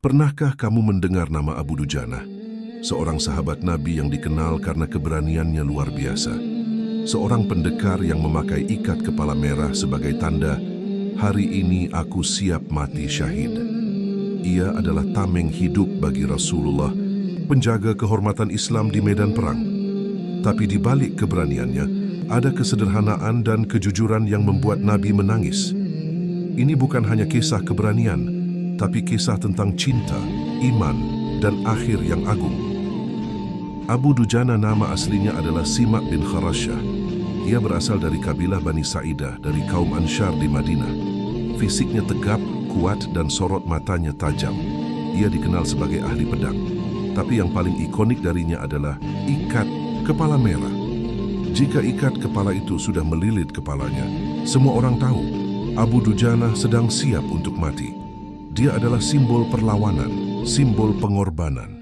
Pernahkah kamu mendengar nama Abu Dujana? Seorang sahabat Nabi yang dikenal karena keberaniannya luar biasa. Seorang pendekar yang memakai ikat kepala merah sebagai tanda, "Hari ini aku siap mati syahid." Ia adalah tameng hidup bagi Rasulullah, penjaga kehormatan Islam di medan perang. Tapi di balik keberaniannya, ada kesederhanaan dan kejujuran yang membuat Nabi menangis. Ini bukan hanya kisah keberanian, tapi kisah tentang cinta, iman, dan akhir yang agung. Abu Dujana nama aslinya adalah Simak bin Kharashah. Ia berasal dari kabilah Bani Sa'idah dari kaum Ansyar di Madinah. Fisiknya tegap, kuat, dan sorot matanya tajam. Ia dikenal sebagai ahli pedang. Tapi yang paling ikonik darinya adalah ikat kepala merah. Jika ikat kepala itu sudah melilit kepalanya, semua orang tahu Abu Dujana sedang siap untuk mati. Dia adalah simbol perlawanan, simbol pengorbanan.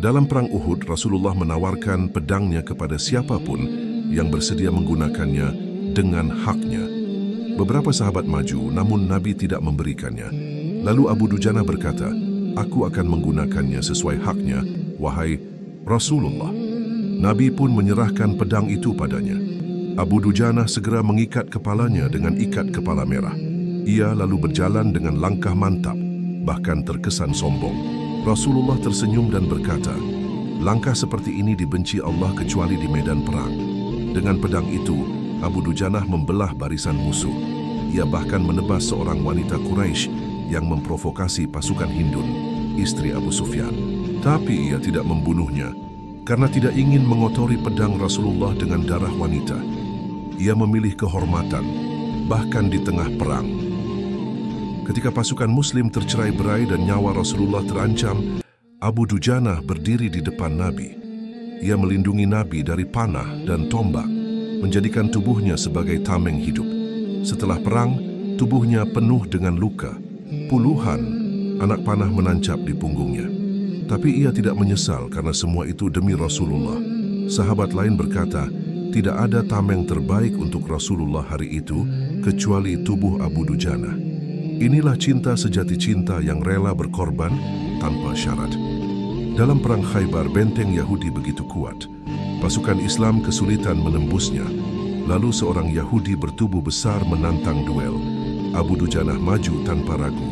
Dalam perang Uhud, Rasulullah menawarkan pedangnya kepada siapapun yang bersedia menggunakannya dengan haknya. Beberapa sahabat maju, namun Nabi tidak memberikannya. Lalu Abu Dujana berkata, "Aku akan menggunakannya sesuai haknya, wahai Rasulullah." Nabi pun menyerahkan pedang itu padanya. Abu Dujana segera mengikat kepalanya dengan ikat kepala merah. Ia lalu berjalan dengan langkah mantap, bahkan terkesan sombong. Rasulullah tersenyum dan berkata, "Langkah seperti ini dibenci Allah kecuali di medan perang." Dengan pedang itu, Abu Dujana membelah barisan musuh. Ia bahkan menebas seorang wanita Quraisy yang memprovokasi pasukan Hindun, istri Abu Sufyan. Tapi ia tidak membunuhnya, karena tidak ingin mengotori pedang Rasulullah dengan darah wanita. Ia memilih kehormatan, bahkan di tengah perang. Ketika pasukan Muslim tercerai-berai dan nyawa Rasulullah terancam, Abu Dujana berdiri di depan Nabi. Ia melindungi Nabi dari panah dan tombak, menjadikan tubuhnya sebagai tameng hidup. Setelah perang, tubuhnya penuh dengan luka. Puluhan anak panah menancap di punggungnya. Tapi ia tidak menyesal karena semua itu demi Rasulullah. Sahabat lain berkata, tidak ada tameng terbaik untuk Rasulullah hari itu kecuali tubuh Abu Dujana. Inilah cinta sejati, cinta yang rela berkorban tanpa syarat. Dalam perang Khaybar, benteng Yahudi begitu kuat. Pasukan Islam kesulitan menembusnya. Lalu seorang Yahudi bertubuh besar menantang duel. Abu Dujana maju tanpa ragu.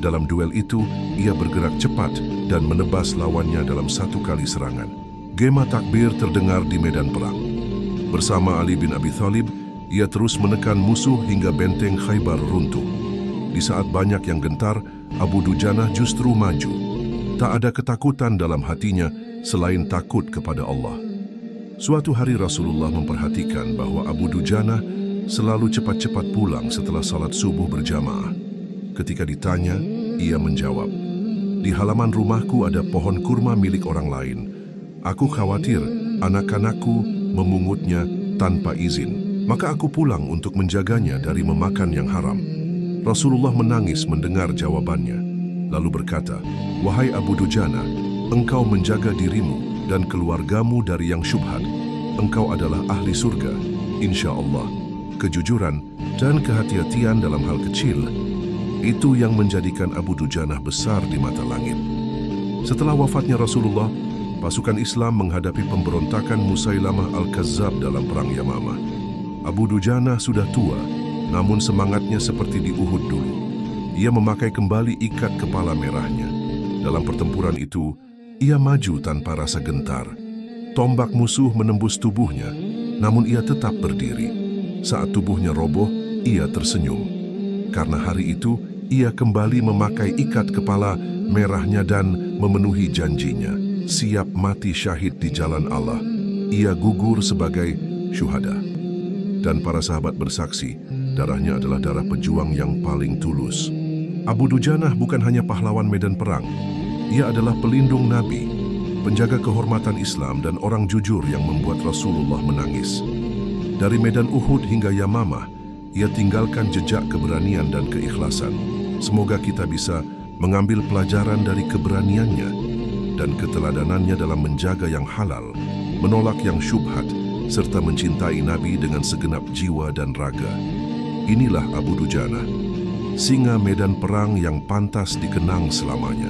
Dalam duel itu, ia bergerak cepat dan menebas lawannya dalam satu kali serangan. Gema takbir terdengar di medan perang. Bersama Ali bin Abi Thalib, ia terus menekan musuh hingga benteng Khaybar runtuh. Di saat banyak yang gentar, Abu Dujana justru maju. Tak ada ketakutan dalam hatinya selain takut kepada Allah. Suatu hari Rasulullah memperhatikan bahwa Abu Dujana selalu cepat-cepat pulang setelah salat subuh berjamaah. Ketika ditanya, ia menjawab, "Di halaman rumahku ada pohon kurma milik orang lain. Aku khawatir anak-anakku memungutnya tanpa izin. Maka aku pulang untuk menjaganya dari memakan yang haram." Rasulullah menangis mendengar jawabannya. Lalu berkata, "Wahai Abu Dujana, engkau menjaga dirimu dan keluargamu dari yang syubhat. Engkau adalah ahli surga, insya Allah." Kejujuran dan kehati-hatian dalam hal kecil, itu yang menjadikan Abu Dujana besar di mata langit. Setelah wafatnya Rasulullah, pasukan Islam menghadapi pemberontakan Musailamah Al-Kazzab dalam perang Yamamah. Abu Dujana sudah tua, namun semangatnya seperti di Uhud dulu. Ia memakai kembali ikat kepala merahnya. Dalam pertempuran itu, ia maju tanpa rasa gentar. Tombak musuh menembus tubuhnya, namun ia tetap berdiri. Saat tubuhnya roboh, ia tersenyum. Karena hari itu, ia kembali memakai ikat kepala merahnya dan memenuhi janjinya. Siap mati syahid di jalan Allah. Ia gugur sebagai syuhada. Dan para sahabat bersaksi, darahnya adalah darah pejuang yang paling tulus. Abu Dujana bukan hanya pahlawan medan perang. Ia adalah pelindung Nabi, penjaga kehormatan Islam dan orang jujur yang membuat Rasulullah menangis. Dari medan Uhud hingga Yamamah, ia tinggalkan jejak keberanian dan keikhlasan. Semoga kita bisa mengambil pelajaran dari keberaniannya dan keteladanannya dalam menjaga yang halal, menolak yang syubhat, serta mencintai Nabi dengan segenap jiwa dan raga. Inilah Abu Dujana, singa medan perang yang pantas dikenang selamanya.